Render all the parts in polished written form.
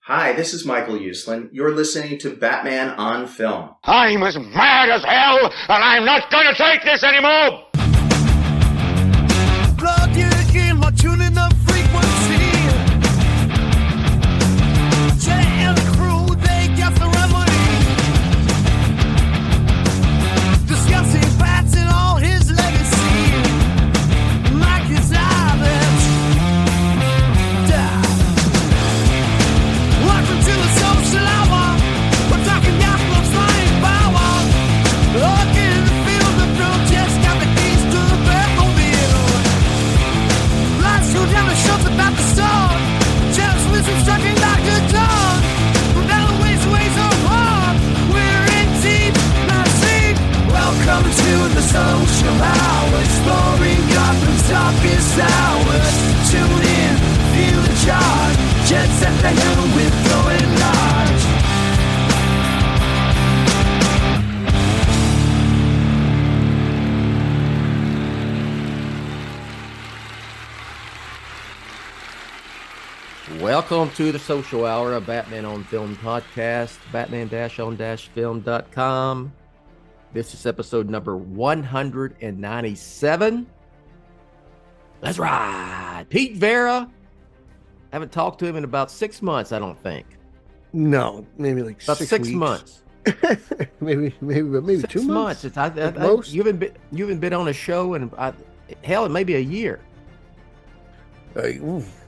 Hi, this is Michael Uslan. You're listening to Batman on Film. I'm as mad as hell, and I'm not gonna take this anymore! Plug you in, my tuning up frequency. Jett and the crew, they got the remedy. Discussing Pattinson, all his legacy. Mike is savage. Welcome to the social hour. We're talking gospel, flying power. Look in the field of protest, got the keys to the Batmobile. Lights go down, the show's about to start. Jeff's listen, sucking like a dog. We're down the ways of hard. We're in deep, not sleep. Welcome to the social hour, exploring Gotham's darkest hours. Tune in, feel the charge. Jett's at the helm with going large. Welcome to the Social Hour, a Batman on Film podcast, batman-on-film.com. This is episode number 197. Let's ride. Pete Verra. Haven't talked to him in about 6 months, I don't think. No, maybe like About 6 6 weeks. months. maybe 6 2 months. Most? You haven't been on a show in hell, it may be a year.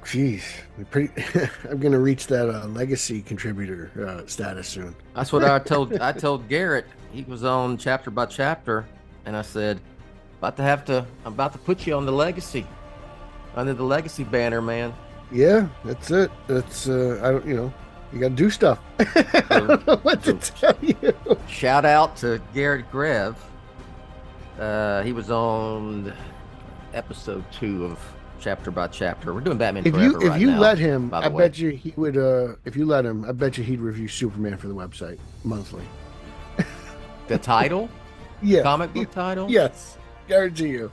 Geez, I'm gonna reach that legacy contributor status soon. That's what I told Garrett. He was on chapter by chapter, and I said, I'm about to put you on the legacy, under the legacy banner, man. Yeah, that's it. That's I don't, you got to do stuff. I don't know what to tell you. Shout out to Garrett Grev. He was on episode 2 of chapter by chapter. We're doing Batman Forever right if you now, let him, by the I way. bet you he would. If you let him, I bet you he'd review Superman for the website monthly. The title, Yeah, comic book title. Yes, guarantee you.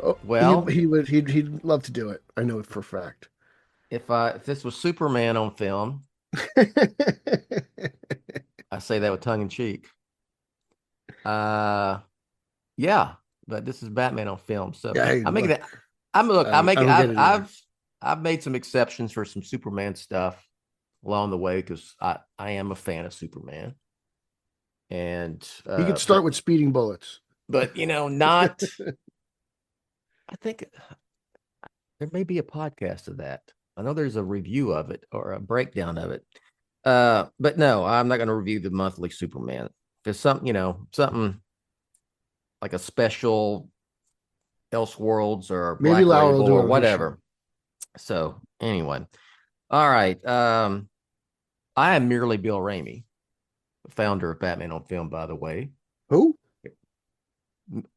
Oh, Well- he'd love to do it. I know it for a fact. If this was Superman on film, I say that with tongue in cheek. Yeah, but this is Batman on film, so Yeah, hey, I'm making look, that. I've made some exceptions for some Superman stuff along the way because I am a fan of Superman, and you could start with speeding bullets. but not. I think there may be a podcast of that. I know there's a review of it or a breakdown of it. But no, I'm not going to review the monthly Superman. There's something like a special Elseworlds or Maybe Black Laura will Label do or it whatever. So anyway, all right. I am merely Bill Ramey, the founder of Batman on Film, by the way. Who?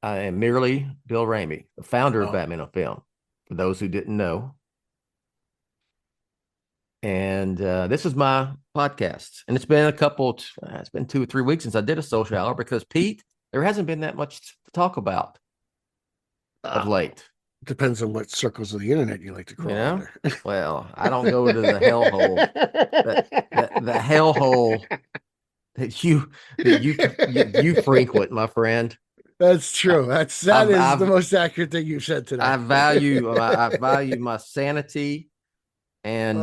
I am merely Bill Ramey, the founder of Oh. Batman on Film, for those who didn't know. And this is my podcast. And it's been it's been 2 or 3 weeks since I did a social hour because, Pete, there hasn't been that much to talk about of late. Depends on what circles of the internet you like to crawl under. Well, I don't go to the hellhole, the hellhole that you frequent, my friend. That's true. That is the most accurate thing you've said today. I value my sanity, and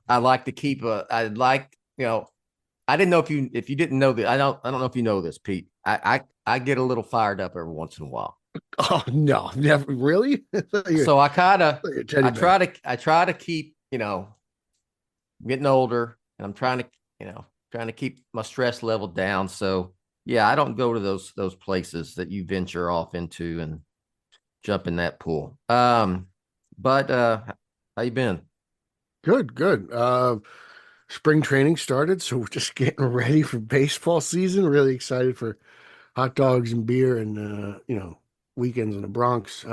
I like to keep I didn't know if you didn't know that. I don't know if you know this, Pete. I get a little fired up every once in a while. Oh no, never really. So I try to to keep, I'm getting older, and I'm trying to keep my stress level down. So yeah, I don't go to those places that you venture off into and jump in that pool. But how you been? Good. Spring training started, so we're just getting ready for baseball season. Really excited for hot dogs and beer and weekends in the Bronx.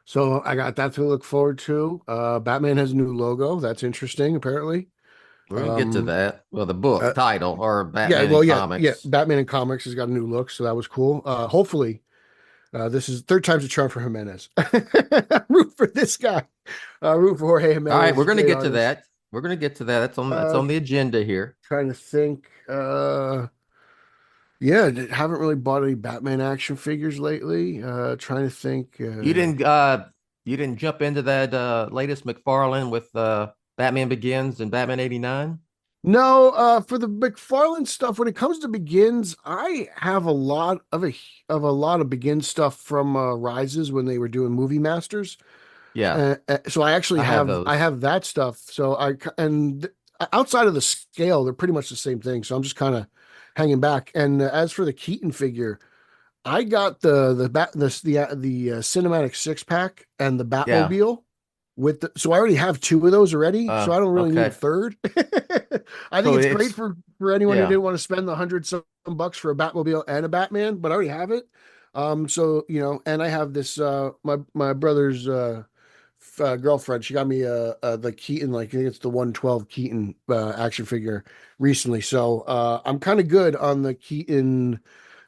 So I got that to look forward to. Batman has a new logo. That's interesting, apparently. We're gonna get to that. Well, the book title or Batman Comics. Yeah, Batman in Comics has got a new look, so that was cool. Hopefully, this is third time's a charm for Jimenez. Root for this guy. Root for Jorge Jimenez. All right, we're gonna get to that. We're gonna get to that. That's on the agenda here. Trying to think. Yeah, haven't really bought any Batman action figures lately. Trying to think. You didn't jump into that latest McFarlane with Batman Begins and Batman 89? No, for the McFarlane stuff, when it comes to Begins, I have a lot of Begin stuff from Rises when they were doing Movie Masters. Yeah, So I actually I have I those. have that stuff. So outside of the scale, they're pretty much the same thing. So I'm just kind of hanging back. And as for the Keaton figure, I got the cinematic 6-pack and the Yeah. Batmobile so I already have two of those already, so I don't really need a Okay. third. I think So it's great it's for anyone who yeah. didn't want to spend the $100 for a Batmobile and a Batman, but I already have it. So and I have this my brother's girlfriend. She got me the Keaton, like I think it's the 112 Keaton action figure recently. So I'm kind of good on the Keaton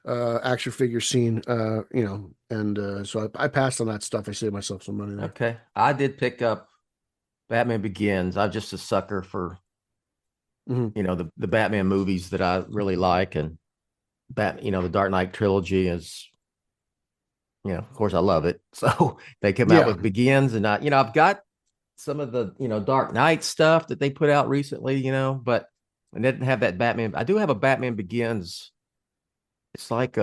action figure scene, and so I passed on that stuff. I saved myself some money there. Okay. I did pick up Batman Begins. I'm just a sucker for, Mhm. the Batman movies that I really like, and the Dark Knight trilogy is, of course I love it. So they came out Yeah. with Begins, and I've got some of the, Dark Knight stuff that they put out recently, but I didn't have that Batman. I do have a Batman Begins. It's like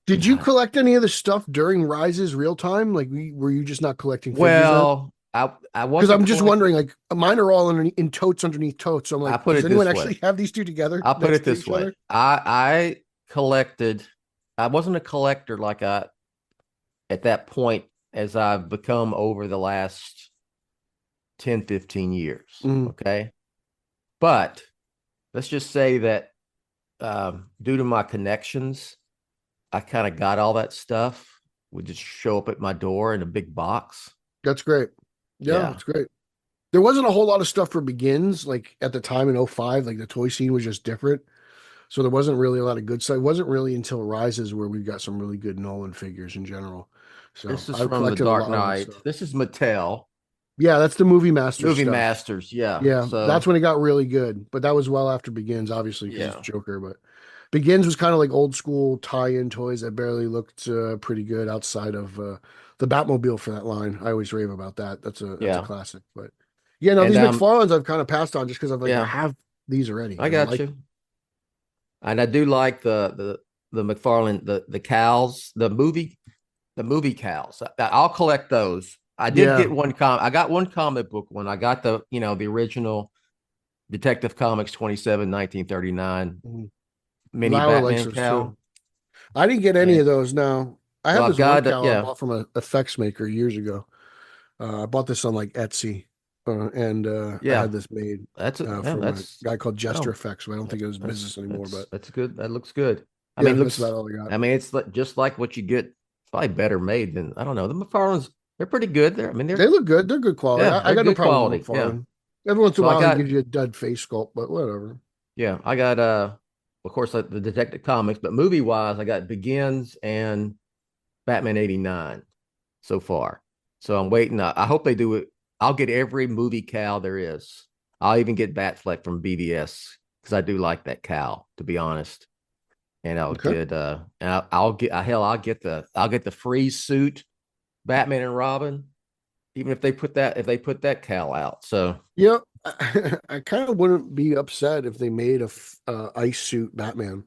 Did you collect any of the stuff during Rises real time? Like, were you just not collecting figures then? well, I Because wasn't I'm just collecting. wondering, like, mine are all in totes underneath totes. So I'm I like, put does it anyone this way. actually have these two together I'll put next it to this each way. other? I collected. I wasn't a collector like I at that point as I've become over the last 10, 15 years. Mm, Okay. But let's just say that due to my connections, I kind of got all that stuff would just show up at my door in a big box. that's great. Yeah, Yeah. that's great. There wasn't a whole lot of stuff for Begins, like at the time in '05, like the toy scene was just different. So there wasn't really a lot of good stuff. It wasn't really until Rises where we got some really good Nolan figures in general. So This is I've from the collected a Dark lot of that Knight. stuff. This is Mattel Yeah, that's the Movie Master Movie stuff. Masters. Yeah. Yeah, that's So, when it got really good. But that was well after Begins, obviously, because it's yeah. Joker. But Begins was kind of like old school tie-in toys that barely looked pretty good outside of the Batmobile for that line. I always rave about that. That's a Yeah. classic. But yeah, no, And these McFarlanes I've kind of passed on just because I yeah, have these already I and I got like. you. And I do like the McFarlane, the cows, the movie cows. I'll collect those. I did Yeah, get I got one comic book one. I got the original Detective Comics 27, 1939 mhm. mini Lyra likes Batman those too. cow. I didn't get any And of those. No, I so have I've this one got cow I yeah, bought from a effects maker years ago. I bought this on like Etsy, and I yeah. had this made Yeah, from a that's guy called Jester oh, Effects. So I don't think it was business anymore, but that's good. That looks good. I yeah, mean, that's about all I got. it's just like what you get, probably better made than I don't know. The McFarlanes, they're pretty good. They're I mean They look good. They're good quality. yeah, I they're got no good problem with quality. Yeah. McFarlane. Every once in a So I while, he got gives you a dud face sculpt, but whatever. yeah, I got of course like the Detective Comics, but movie wise, I got Begins and Batman 89 so far. So I'm waiting. I hope they do it. I'll get every movie cow there is. I'll even get Batfleck from BVS because I do like that cow, to be honest. And I'll Okay. get and I'll get hell, I'll get the freeze suit, Batman and Robin, even if they put that cow out. So Yeah, I kind of wouldn't be upset if they made ice suit Batman.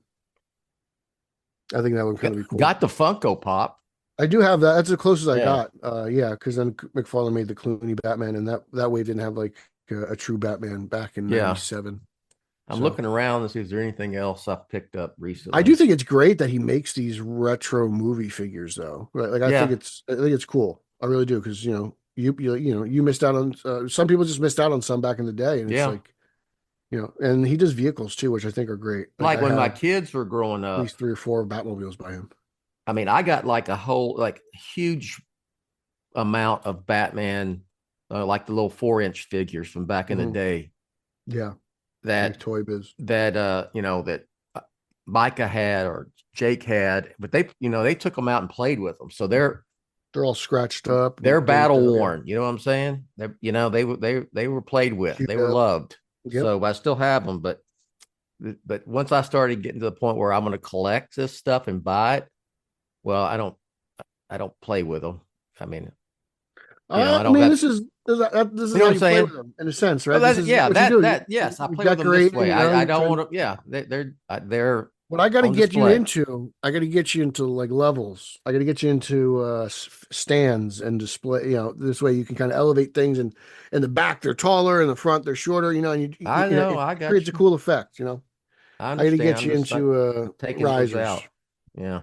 I think that would kind of be cool. got the Funko Pop. I do have that. That's the closest I Yeah. got. Yeah, because then McFarlane made the Clooney Batman, and that wave didn't have like a true Batman back in Yeah. '97. I'm So looking around to see if there's anything else I've picked up I do recently. think it's great that he makes these retro movie figures, though. Right? Like Yeah. I think it's cool. I really do because you missed out on some people just missed out on some back in the day, and it's Yeah. like and he does vehicles too, which I think are great. Like Like I when my have at kids were growing up, least 3 or 4 Batmobiles by him. I mean, I got like a whole like huge amount of Batman, like the little 4-inch figures from back in the Mhm. day Yeah, big that toy biz. that Micah had or Jake had, but they took them out and played with them. So They're all scratched up. They're and banged battle up, yeah. worn. You know what I'm saying? They were played with. Chewed They were up. loved. Yep. So I still have them, but once I started getting to the point where I'm going to collect this stuff and buy it, well, I don't play with them. I mean, I I don't mean, got. this is You know how what I'm you play saying? with them in a sense, Oh, right? This is what you do. Yes, I You play with them this decorate, way. I don't want to. Yeah, they're what I got to on get you display. into, I got to get you into like levels. I got to get you into stands and display. This way you can kind of elevate things. And in the back they're taller, in the front they're shorter. And I know. it I got creates a you. cool effect. I I got to understand. get I'm you just into taking those risers. out. Yeah.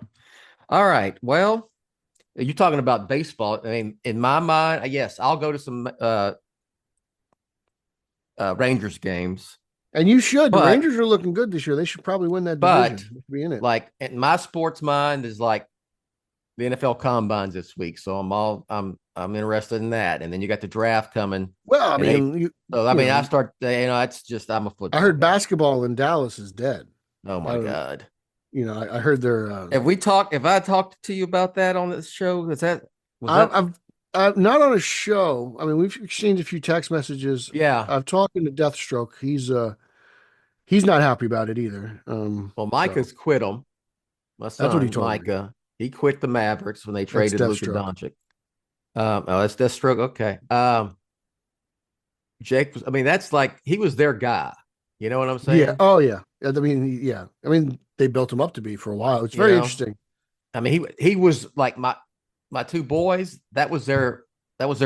All right. Well, you're talking about baseball. I mean, in my mind, yes, I'll go to some Rangers games, And you should. The but Rangers are looking good this year. They should probably win that division. but They should be in it. like in my sports mind is like the NFL combines this week, so I'm interested in that. And then you got the draft coming. Well, I And they, mean, so I mean, I start. It's just I'm a football. I heard guy. basketball in Dallas is dead. Oh I my don't, god! I heard they're. If I talked to you about that on this show, was that? I've not on a show. I mean, we've exchanged a few text messages. Yeah. I've talked to Deathstroke. He's not happy about it either. Well, So Micah's quit him. My that's what he son, told me. Micah, he quit the Mavericks when they That's traded Luka Deathstroke. Doncic. Oh, that's Deathstroke. Okay. Jake was. I mean, that's like he was their guy. You know what I'm saying? Yeah. Oh yeah. I mean, yeah. I mean, they built him up to be for a while. It's You very know? interesting. I mean, he was like my two boys. That was their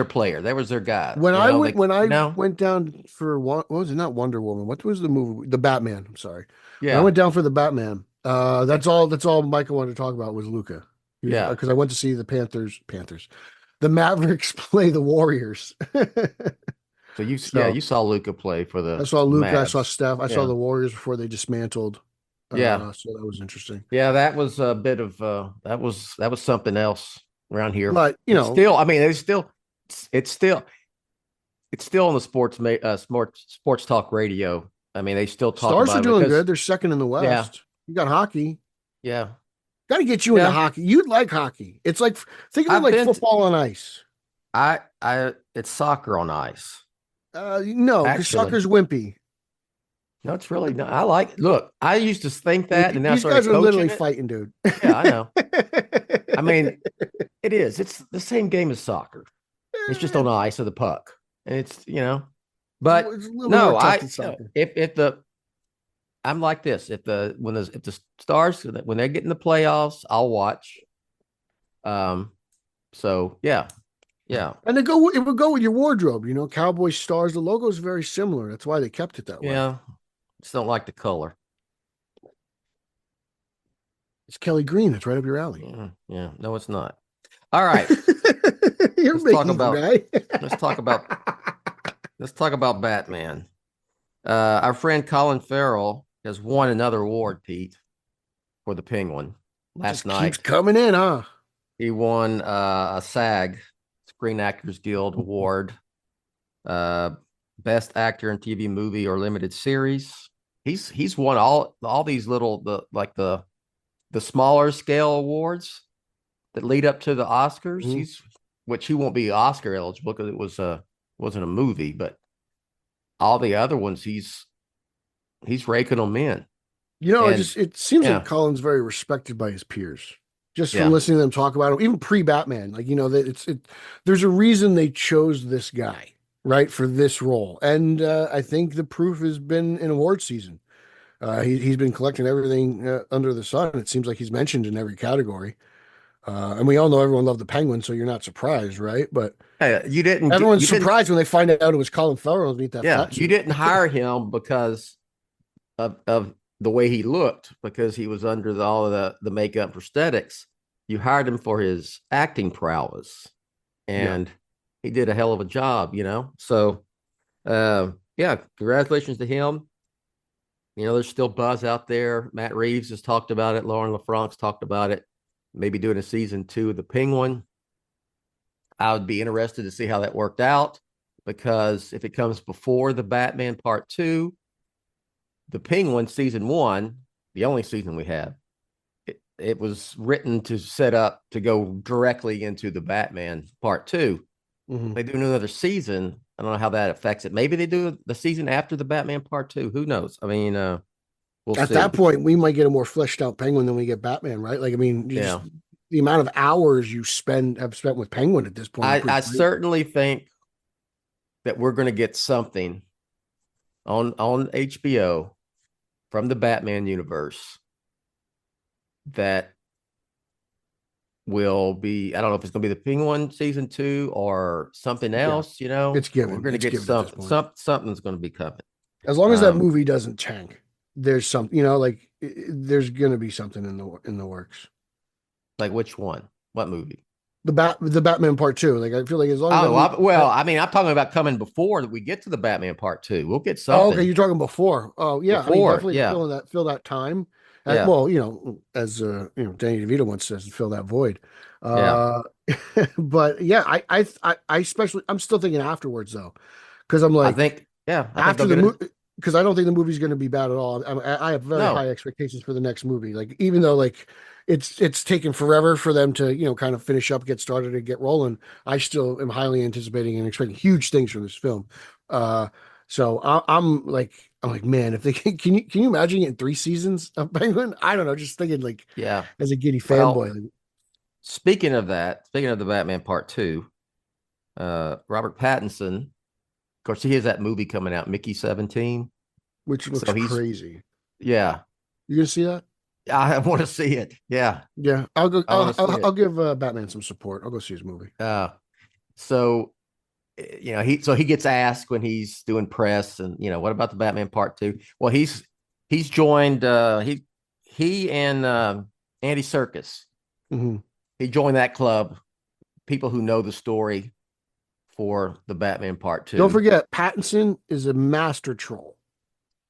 player. That was their guy. When You I know, went when I no, went down for what was it? Not Wonder Woman. What was the movie? The Batman. I'm sorry. When I yeah, went down for the Batman. That's all Michael wanted to talk about was Luca. yeah. Because I went to see the Panthers. The Mavericks play the Warriors. So you So saw Luca play for the I saw Luca. I Mavs. saw Steph. I saw Yeah. the Warriors before they dismantled. Yeah. So that was interesting. Yeah, that was a bit of that was something else around here. But It's still, I mean, it's still on the sports talk radio. I mean, they still talk Stars about are it doing because, good. They're second in the West. You got hockey. yeah. Got to get you into hockey. You'd like hockey. It's like think of it I've like been to- football on ice. It's soccer on ice. No, because Actually. soccer's wimpy. No, it's really not. Look, I used to think that, and then I These started guys are literally coaching it. fighting, dude. Yeah, I know. I mean, it is. It's the same game as soccer. It's just on the ice of the puck, and it's But It's a little no, more tough than soccer. I'm like this. If the Stars when they get in the playoffs, I'll watch. So yeah. And it would go with your wardrobe, Cowboy Stars. The logo is very similar. That's why they kept it that way. Yeah. Just don't like the color. It's Kelly Green. That's right up your alley. Yeah. No, it's not. All right. You're Let's making talk about- guy. Let's talk about Batman. Our friend Colin Farrell has won another award, Pete, for the Penguin last Just night. keeps coming in, huh? He won a SAG, Screen Actors Guild Award, Best Actor in TV, Movie, or Limited Series. He's won all these little the smaller scale awards that lead up to the Oscars. Mhm. Which he won't be Oscar eligible because it wasn't a movie, but all the other ones he's raking them in. It seems yeah. like Colin's very respected by his peers. Just Yeah. from listening to them talk about him, even pre-Batman, there's a reason they chose this guy, right, for this role. And I think the proof has been in award season. He's been collecting everything under the sun. It seems like he's mentioned in every category. And we all know everyone loved the Penguin, so you're not surprised, right? But everyone's surprised when they find out it was Colin Farrell beneath that. Yeah, fat you suit. didn't hire him because of the way he looked, because he was under all of the makeup prosthetics. You hired him for his acting prowess, and he did a hell of a job, So, congratulations to him. There's still buzz out there. Matt Reeves has talked about it. Lauren LaFranc's talked about it. Maybe doing a season 2 of The Penguin. I would be interested to see how that worked out, because if it comes before the Batman Part 2, The Penguin season 1, the only season we have, it was written to set up to go directly into the Batman Part 2. Mhm. They do another season. I don't know how that affects it. Maybe they do the season after the Batman Part 2. Who knows? I mean, we'll At see. that point, we might get a more fleshed out Penguin than we get Batman, right? Like, I mean, Yeah. the amount of hours you have spent with Penguin at this point. I pretty crazy. certainly think that we're going to get something on HBO from the Batman universe that will be, I don't know if it's going to be the Penguin season 2 or something else, It's given. We're going to It's get given at this point. something's going to be coming. As long as that movie doesn't tank, there's some, like there's going to be something in the works. Like which one? What movie? The Batman Part 2. Like, I feel like as long as I mean, I'm talking about coming before that we get to the Batman Part 2. We'll get something. Oh, okay, you're talking before. Oh, yeah. Before, I mean, definitely fill that time. Yeah. Well, as Danny DeVito once says, fill that void. Yeah. But yeah, I especially, I'm still thinking afterwards though, because I'm like, after the movie, because I don't think the movie's going to be bad at all. I have very high expectations for the next movie. Like, even though like it's taken forever for them to kind of finish up, get started, and get rolling, I still am highly anticipating and expecting huge things from this film. So I'm like, man, if they can you imagine getting 3 seasons of Penguin? I don't know, just thinking like, as a giddy fanboy. Speaking of the Batman Part 2, Robert Pattinson, of course, he has that movie coming out, Mickey 17, which looks crazy. Yeah, you gonna see that? I want to see it. Yeah, I'll go. I'll give Batman some support. I'll go see his movie. So he gets asked when he's doing press, and what about the Batman Part 2? Well, he's joined. He and Andy Serkis. Mm-hmm. He joined that club. People who know the story for the Batman Part 2. Don't forget, Pattinson is a master troll.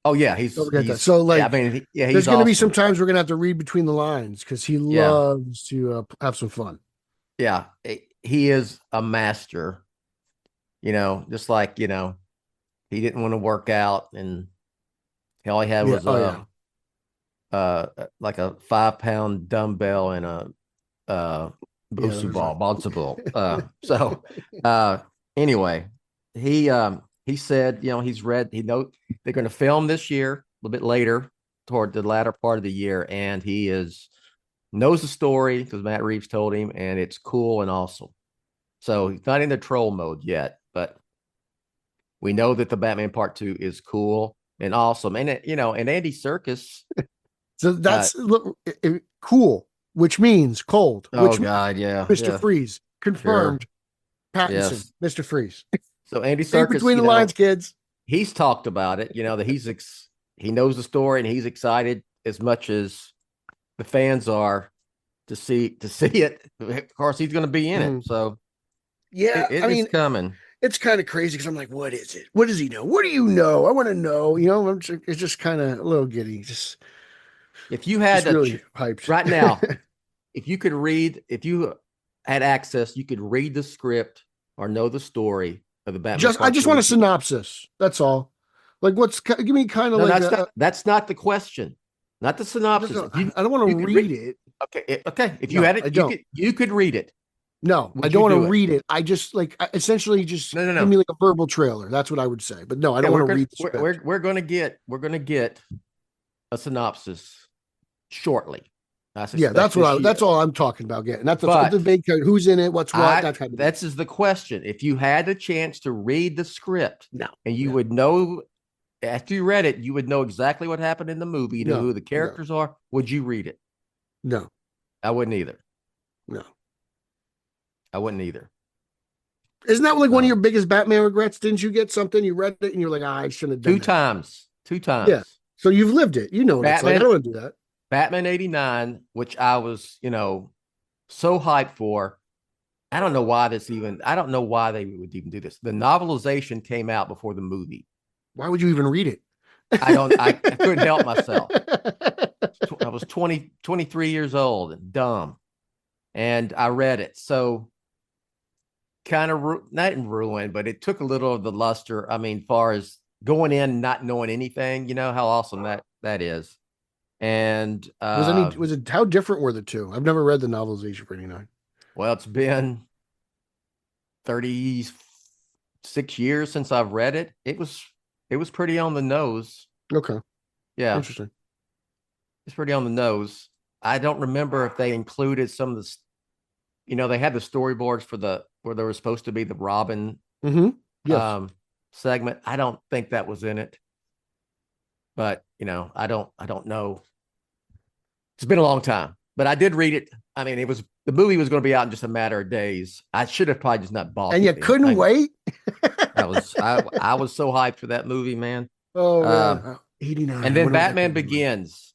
Oh yeah, don't forget that. So like, there's going to be some times we're going to have to read between the lines because he loves to have some fun. Yeah, he is a master. Just like he didn't want to work out, and all he had was like a 5-pound dumbbell and a bouncy ball. So anyway, he said, he's read, they're going to film this year, a little bit later, toward the latter part of the year, and he knows the story because Matt Reeves told him, and it's cool and awesome. So he's not in the troll mode yet, but we know that the Batman Part 2 is cool and awesome, and and Andy Serkis. So that's cool, which means cold. God, yeah, Mr. Freeze confirmed. Sure. Pattinson, yes. Mr. Freeze. So Andy Serkis, between the lines, kids. He's talked about it. That he knows the story and he's excited as much as the fans are to see it. Of course, he's going to be in it. So yeah, it's coming. It's kind of crazy because I'm like, what is it? What does he know? What do you know? I want to know. It's just kind of a little giddy. Just if you had really hyped right now, if you had access, you could read the script or know the story of the Batman. I just want a synopsis. That's all. Like, give me kind of that's not the question. Not the synopsis. I don't want to read it. Okay. If you had it, you could read it. No, I don't want to read it. I just essentially just give me like a verbal trailer. That's what I would say. But no, I don't want to read the script. We're gonna get a synopsis shortly. That's all I'm talking about getting. That's the big code. Who's in it? What's what? That kind of That's is the question. If you had a chance to read the script, and you would know after you read it, you would know exactly what happened in the movie, who the characters are. Would you read it? No, I wouldn't either. No, I wouldn't either. Isn't that like one of your biggest Batman regrets? Didn't you get something? You read it and you're like, I shouldn't have done that. Two times. Yeah. So you've lived it. You know what it's like. I don't want to do that. Batman 89, which I was, so hyped for. I don't know why they would even do this. The novelization came out before the movie. Why would you even read it? I couldn't help myself. I was 23 years old and dumb. And I read it. So kind of not ruined, but it took a little of the luster. I mean, far as going in, not knowing anything, how awesome that is. And Was it how different were the two? I've never read the novelization for 89. well, it's been 36 years since I've read it. It was pretty on the nose. Okay, Yeah, interesting. it's pretty on the nose. I don't remember if they included some of the, they had the storyboards for where there was supposed to be the Robin Mm-hmm. Yes. segment. I don't think that was in it, but I don't know. It's been a long time, but I did read it. I mean, the movie was going to be out in just a matter of days. I should have probably just not bought And you the couldn't wait. I was so hyped for that movie, man. Oh man, 89. And then Batman Begins,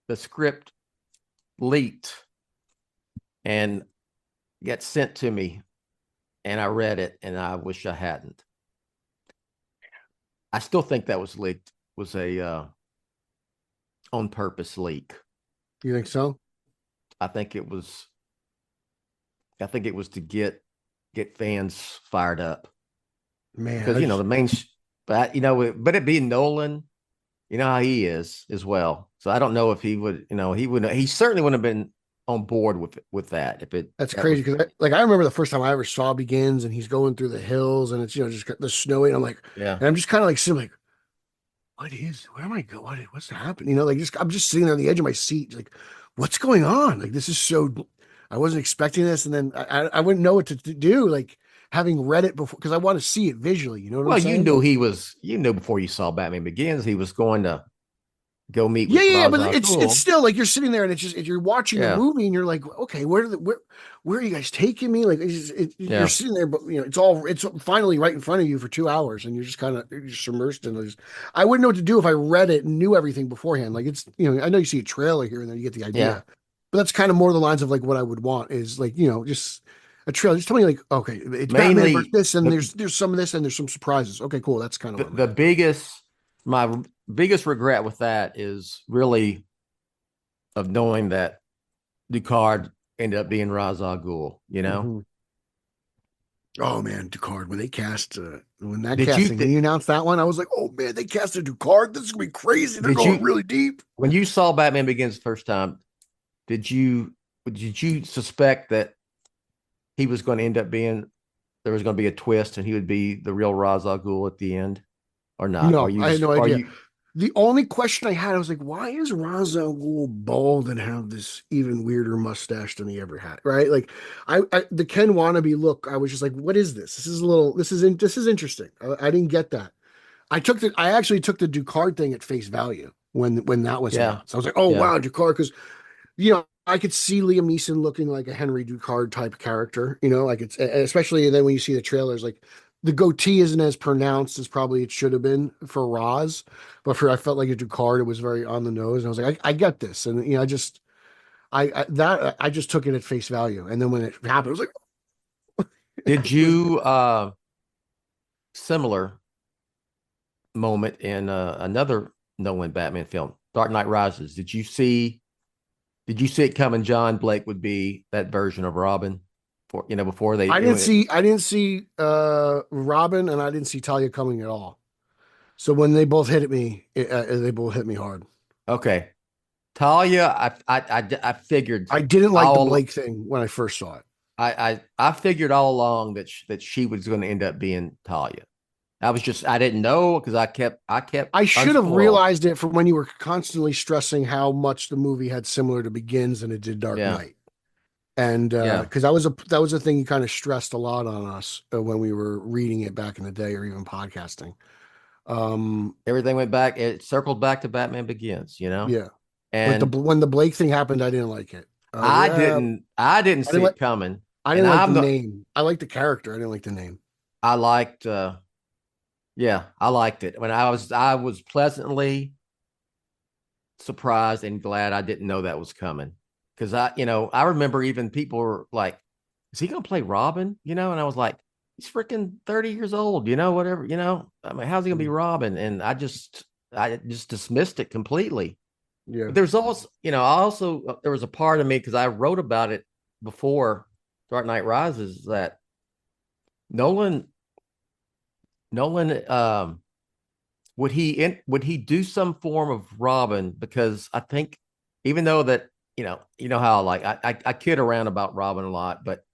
the script leaked and got sent to me, and I read it, and I wish I hadn't. I still think that was leaked, was a on purpose leak. You think so? I think it was to get fans fired up. Man, Because the main, but but it being Nolan, you know how he is as well. So I don't know if he would, he certainly wouldn't have been on board with that if it. that's crazy because I remember the first time I ever saw Begins and he's going through the hills and it's just got the snowy and I'm like, Yeah. and I'm just kind of like sitting like, where am I going? What's happening? I'm just sitting on the edge of my seat, like, what's going on? Like, this is so, I wasn't expecting this. And then I wouldn't know what to do. Like having read it before, because I want to see it visually, you know what I'm saying? Well, you knew before you saw Batman Begins, he was going to go meet with Yeah, Ra's but al it's Ghul. still like you're sitting there and it's just you're watching the movie and you're like, okay, where are you guys taking me? Like you're sitting there, but it's finally right in front of you for 2 hours and you're just kind of immersed in this. I wouldn't know what to do if I read it and knew everything beforehand. Like it's I know you see a trailer here and then you get the idea, but that's kind of more the lines of like what I would want is like just a trailer. Just tell me like, okay, it's Mainly, Batman versus this and there's some of this and there's some surprises. Okay, cool. That's kind of my biggest regret with that is really of knowing that Ducard ended up being Ra's al Ghul, Mm-hmm. Oh man, Ducard, when they cast when you announced that one, I was like, oh man, they casted Ducard. This is gonna be crazy. They're going really deep. When you saw Batman Begins the first time, did you suspect that he was going to end up being, there was going to be a twist and he would be the real Ra's al Ghul at the end? Or not? No, I had no idea. The only question I had, I was like, why is Ra's al Ghul bald and have this even weirder mustache than he ever had? Right? Like, the Ken wannabe look. I was just like, what is this? This is interesting. I didn't get that. I actually took the Ducard thing at face value when that was announced. I was like, oh wow, Ducard, because I could see Liam Neeson looking like a Henry Ducard type character. Like it's especially then when you see the trailers, like. The goatee isn't as pronounced as probably it should have been for Roz, but I felt like a Ducard, it was very on the nose, and I was like, I get this, and I just took it at face value, and then when it happened, I was like, did you similar moment in another Nolan Batman film, Dark Knight Rises? Did you see it coming? John Blake would be that version of Robin. Before they, I didn't see Robin, and I didn't see Talia coming at all. So when they both hit me, they both hit me hard. Okay, Talia, I figured. I didn't like the Blake thing when I first saw it. I figured all along that she was going to end up being Talia. I didn't know because I kept. I should have realized it from when you were constantly stressing how much the movie had similar to Begins than it did Dark Knight. And because that was a thing you kind of stressed a lot on us when we were reading it back in the day or even podcasting. Everything went back. It circled back to Batman Begins, Yeah. And when the Blake thing happened, I didn't like it. I didn't see it coming. I didn't like the name. I liked the character. I didn't like the name. I liked. I liked it. When I was pleasantly surprised and glad I didn't know that was coming. Because I remember even people were like, is he going to play Robin? And I was like, he's freaking 30 years old, whatever, I mean, how's he going to be Robin? And I just dismissed it completely. Yeah. But there's also, there was a part of me, because I wrote about it before Dark Knight Rises, that Nolan would he do some form of Robin? Because I think even though that, you know how like I kid around about Robin a lot, but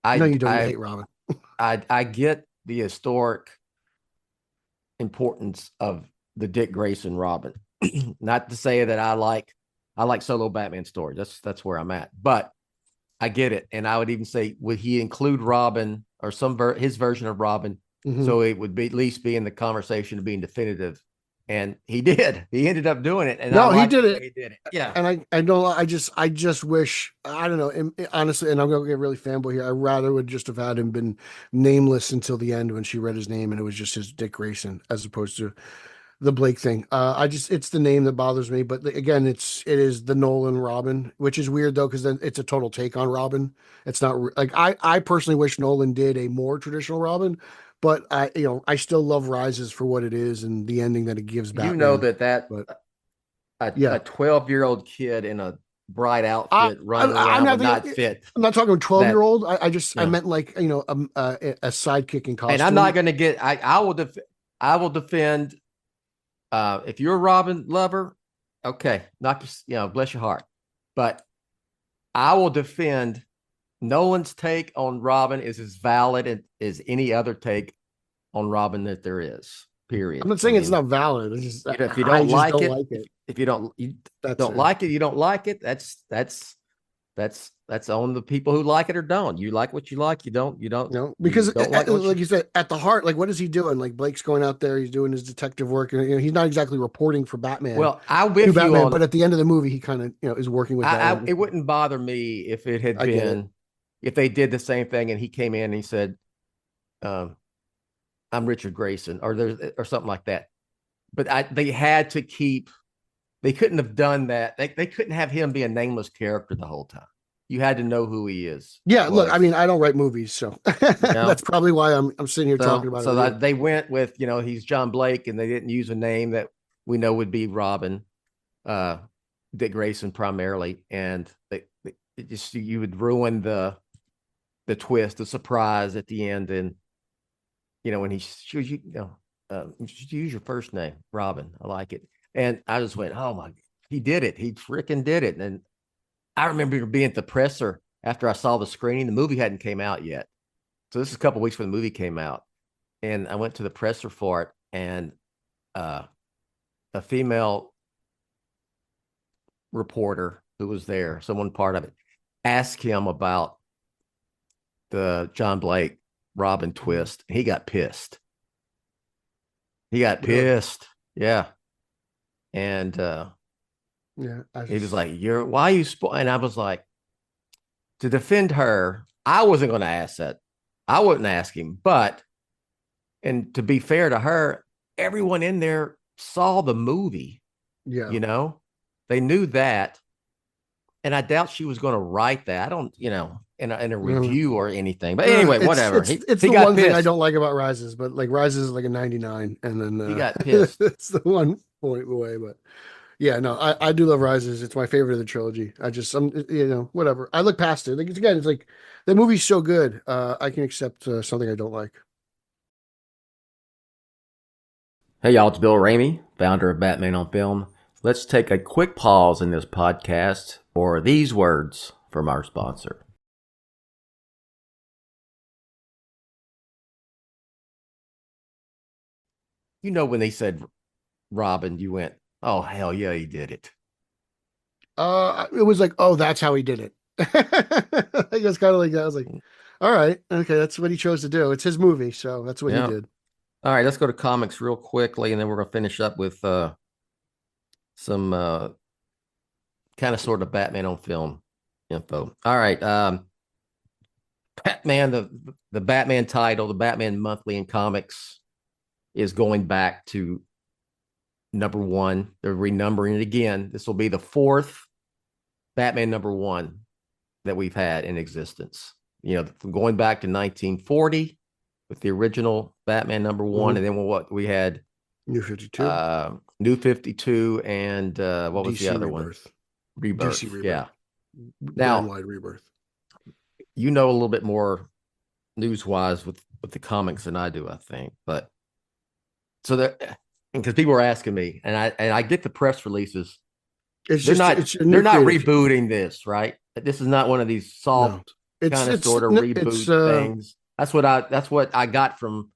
No, you don't. You hate Robin. I get the historic importance of the Dick Grayson Robin. Not to say that I like solo Batman stories. That's where I'm at. But I get it. And I would even say, would he include Robin or his version of Robin? So it would be at least be in the conversation of being definitive. And he did. He ended up doing it. And No, he did it. He did it. Yeah. And I just wish, I don't know, honestly, and I'm going to get really fanboy here. I rather would just have had him been nameless until the end when she read his name and it was just his Dick Grayson as opposed to the Blake thing. It's the name that bothers me. But again, it is the Nolan Robin, which is weird though, because then it's a total take on Robin. It's not like I personally wish Nolan did a more traditional Robin. But I still love Rises for what it is and the ending that it gives Batman. You know that but, a 12-year-old kid in a bright outfit running around would not fit. I'm not talking 12-year-old. I meant like, a sidekick in costume. And I'm not going to get, I will defend, if you're a Robin lover, okay, bless your heart. But I will defend Nolan's take on Robin is as valid as any other take on Robin that there is. Period. I'm not saying it's not valid. It's just, if you don't like it, if you don't like it, you don't like it. That's on the people who like it or don't. You like what you like. You don't. No, because like you said, at the heart, like what is he doing? Like Blake's going out there, he's doing his detective work, and he's not exactly reporting for Batman. Well, I'm with you on, but at the end of the movie, he kind of is working with. It wouldn't bother me if it had been. If they did the same thing and he came in and he said, I'm Richard Grayson or something like that. But they had to they couldn't have done that. They couldn't have him be a nameless character the whole time. You had to know who he is. Yeah, look, I mean, I don't write movies, so that's probably why I'm sitting here talking about it. So they went with, he's John Blake, and they didn't use a name that we know would be Robin, Dick Grayson primarily. And you would ruin the twist, the surprise at the end, and when he shows you use your first name, Robin. I like it, and I just went, oh my, he did it, he freaking did it. And I remember being at the presser after I saw the screening. The movie hadn't came out yet, so this is a couple weeks before the movie came out, and I went to the presser for it, and a female reporter who was there, someone part of it, asked him about the John Blake Robin twist. He got pissed. Yeah. And he was like, why are you and I was like, to defend her, I wasn't going to ask that. I wouldn't ask him, and to be fair to her, everyone in there saw the movie. Yeah. They knew that. And I doubt she was going to write that. I don't, in a review or anything. But anyway, whatever. It's the one thing I don't like about Rises, but like Rises is like a 99, and then he got pissed. It's the 1 point away, but yeah, no, I do love Rises. It's my favorite of the trilogy. Whatever. I look past it. Like it's like the movie's so good. I can accept something I don't like. Hey y'all, it's Bill Ramey, founder of Batman on Film. Let's take a quick pause in this podcast for these words from our sponsor. When they said Robin, you went, oh, hell yeah, he did it. It was like, oh, that's how he did it. I think it's kind of like that. I was like, all right, okay, that's what he chose to do. It's his movie, so that's what he did. All right, let's go to comics real quickly, and then we're going to finish up with some kind of sort of Batman on Film info. All right, Batman, the Batman title, the Batman Monthly in comics is going back to #1. They're renumbering it again. This will be the 4th Batman #1 that we've had in existence. Going back to 1940 with the original Batman #1, and then what we had New 52. New 52, and what was DC the other Rebirth. one? Rebirth. DC Rebirth. Yeah. Now, Wide Rebirth. A little bit more news-wise with the comics than I do, I think. But so because people are asking me, and I get the press releases. It's They're just not it's a new they're not creative team. rebooting this, right? This is not one of these No, soft kind of sort of it's reboot things. That's what I got from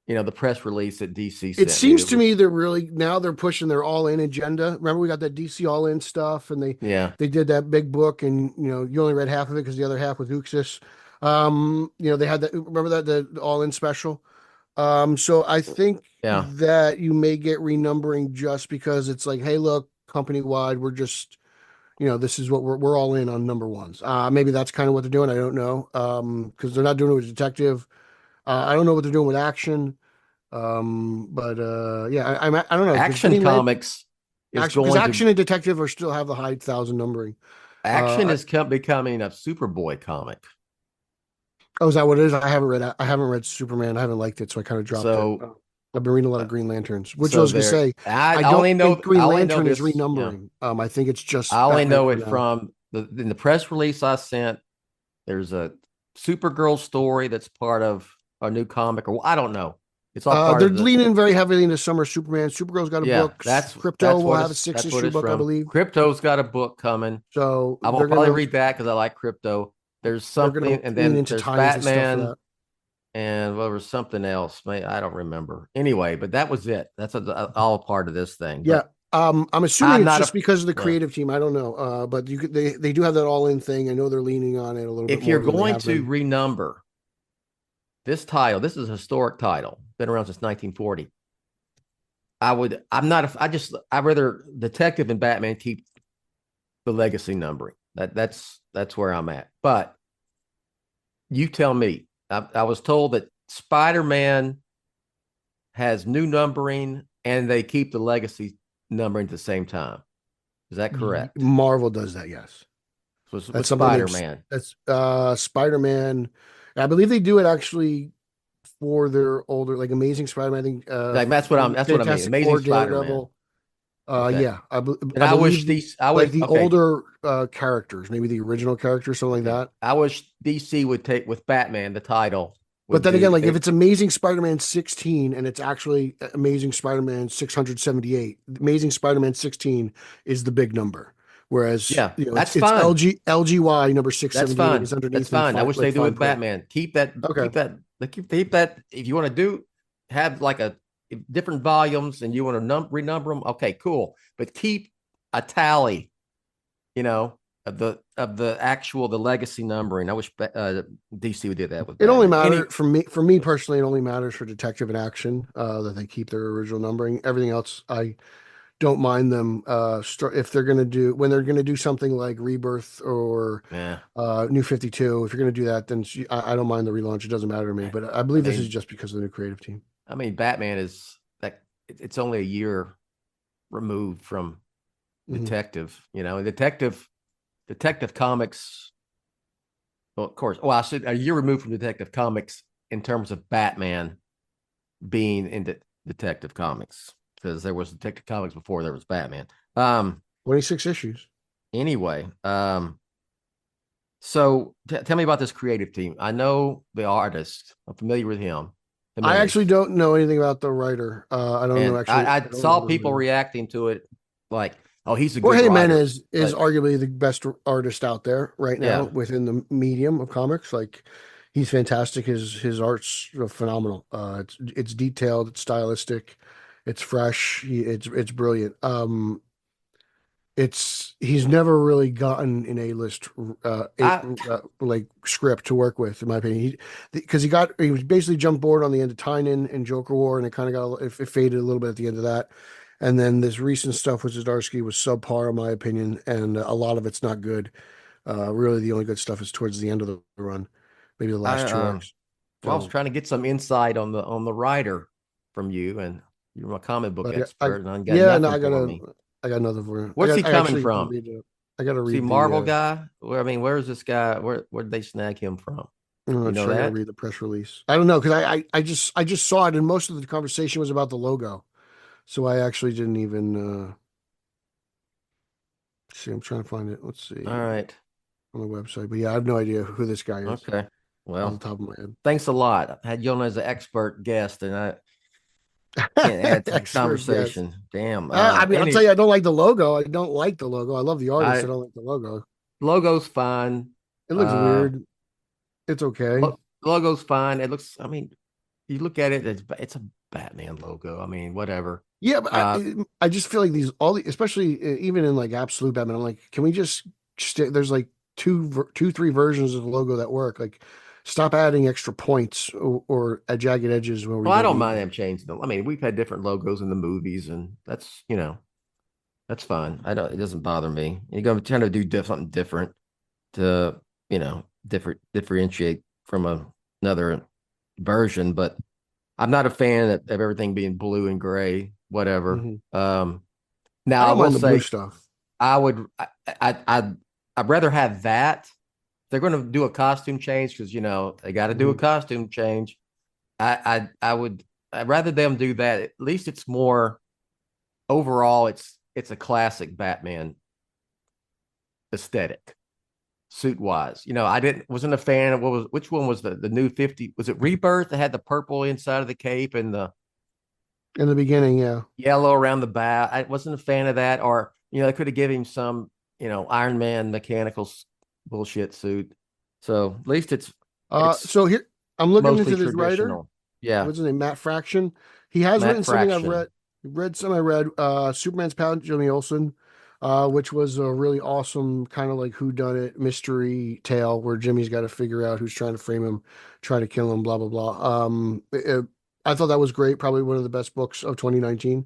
the press release that DC it sent me. seems to me they're really now they're pushing their all in agenda. Remember we got that DC all in stuff, and Yeah. they did that big book, and you only read half of it because the other half was Uxas. They had that. Remember that the all in special. So I think Yeah. that you may get renumbering just because it's like, hey, look, company wide, we're just, this is what we're all in on number ones. Maybe that's kind of what they're doing. I don't know. Because they're not doing it with detective. I don't know what they're doing with action. But yeah, I don't know because Action Comics is action because going action to and detective are still have the high thousand numbering. Action Uh, is becoming a Superboy comic. oh, is that what it is? I haven't read Superman. I haven't liked it, so I kind of dropped it. So I've been reading a lot of Green Lanterns, which I so was going to there say. I I only don't think know Green I only know Lantern is this, renumbering. I think it's just I only Batman know for it now. from in the press release I sent. There's a Supergirl story that's part of a new comic, or I don't know. It's all part They're of the leaning very heavily into Summer Superman. Supergirl's got a yeah. book. That's Crypto that's will what have a it's six that's what issue it's book, I from. believe. Crypto's got a book coming. So I will probably read that because I like crypto. There's they're gonna something, and lean then into there's tie-ins and stuff for Batman, that. and there was something else. I don't remember. Anyway, but that was it. That's all part of this thing. Yeah. But I'm assuming I'm it's not just a. because of the Yeah. creative team. I don't know. But they do have that all in thing. I know they're leaning on it a little bit If you're more than they going have to been. renumber this title, this is a historic title, been around since 1940. I'd rather Detective and Batman keep the legacy numbering. That's where I'm at. But you tell me. I was told that Spider-Man has new numbering and they keep the legacy numbering at the same time. Is that correct? Marvel does that, yes. So it's with That's something Spider-Man. that's Spider-Man. I believe they do it actually for their older, like Amazing Spider-Man. I think Like that's what I mean. Fantastic Amazing Four, Spider-Man. Daredevil. Okay. Yeah, And I I wish believe these I like wish the okay. older characters, maybe the original characters, something like Okay. that. I wish DC would take with Batman the title But would then again, be like if they it's Amazing Spider-Man 16 and it's actually Amazing Spider-Man 678, Amazing Spider-Man 16 is the big number. Whereas, yeah, that's it's fine. LGY number That's 678 is fine. That's underneath in fine. I wish they do fine with print. Batman. Okay. Keep that. If you want to have like a different volumes and you want to renumber them, okay, cool. But keep a tally, of the legacy numbering. I wish DC would do that with It only Batman. matters for me personally, it only matters for Detective and Action, that they keep their original numbering. Everything else, I don't mind them if they're going to do when they're going to do something like Rebirth or Yeah, New 52. If you're going to do that, then I don't mind the relaunch. It doesn't matter to me. But I I believe this is mean, just because of the new creative team. Batman is that it's only a year removed from Mhm. Detective. Detective Comics. Well, of course. Well, I said a year removed from Detective Comics in terms of Batman being in Detective Comics, because there was Detective Comics before there was Batman. 26 issues. Anyway, so tell me about this creative team. I know the artist. I'm familiar with him. I Jimenez. actually don't know anything about the writer. I don't know And actually. I I don't saw know people the reacting to it like, "Oh, he's a good Jorge writer." Jimenez is But arguably the best artist out there right now yeah, within the medium of comics. Like he's fantastic. His art's phenomenal. It's detailed, it's stylistic, it's fresh. It's brilliant. He's never really gotten an A-list I like script to work with, in my opinion. Because he was basically jumped board on the end of Tynan and Joker War, and it kind of it faded a little bit at the end of that. And then this recent stuff with Zdarsky was subpar, in my opinion, and a lot of it's not good. Really, the only good stuff is towards the end of the run, maybe the I last two arcs. well, I was So, trying to get some insight on the writer from you, and you're a comic book but expert, and I got yeah, no, nothing for me. I got nothing for you. Where's he I coming actually got to from? read I got to See, read Marvel the. guy. Where's this guy? Where did they snag him from? I'm You not know sure. I got to that? read the press release. I don't know because I just saw it, and most of the conversation was about the logo, so I actually didn't even see. I'm trying to find it. Let's All see right. on the website. But yeah, I have no idea who this guy is Okay. off the Well, top of my head. thanks a lot. I had you on as an expert guest, and Can't add to the Expert guess. conversation. Damn. I mean, I'll tell you, I don't like the logo. I don't like the logo. I love the artist. I I don't like the logo. logo's fine. It looks Uh, weird. It's okay. logo's fine. It looks. I mean, you look at it. It's a Batman logo. I mean, whatever. Yeah, but Uh, I just feel like especially even in like absolute Batman, I'm like, can we just stay? There's like three versions of the logo that work. Like, stop adding extra points or at jagged edges where we well, I don't don't need mind them. them changing them. I mean, we've had different logos in the movies, and that's fine. I don't. It doesn't bother me. You're going to try to do something different to differentiate from another version, but I'm not a fan of everything being blue and gray, whatever. Mhm. I Now I don't will mind the blue say stuff. I would I'd rather have that. They're going to do a costume change because they got to do a Mhm. costume change. I'd rather them do that. At least it's more overall. It's a classic Batman aesthetic, suit wise. I wasn't a fan of which one was the new 50? Was it Rebirth that had the purple inside of the cape and the In the beginning, yeah. yellow around the bow? I wasn't a fan of that. Or they could have given him some Iron Man mechanical bullshit suit. So at least it's So here I'm looking mostly into this writer. traditional. Yeah, What's his name? Matt Fraction. He has Matt written something I've Fraction. read some I read. Superman's pal Jimmy Olsen, which was a really awesome kind of like whodunit mystery tale where Jimmy's got to figure out who's trying to frame him, try to kill him, blah blah blah. I thought that was great. Probably one of the best books of 2019.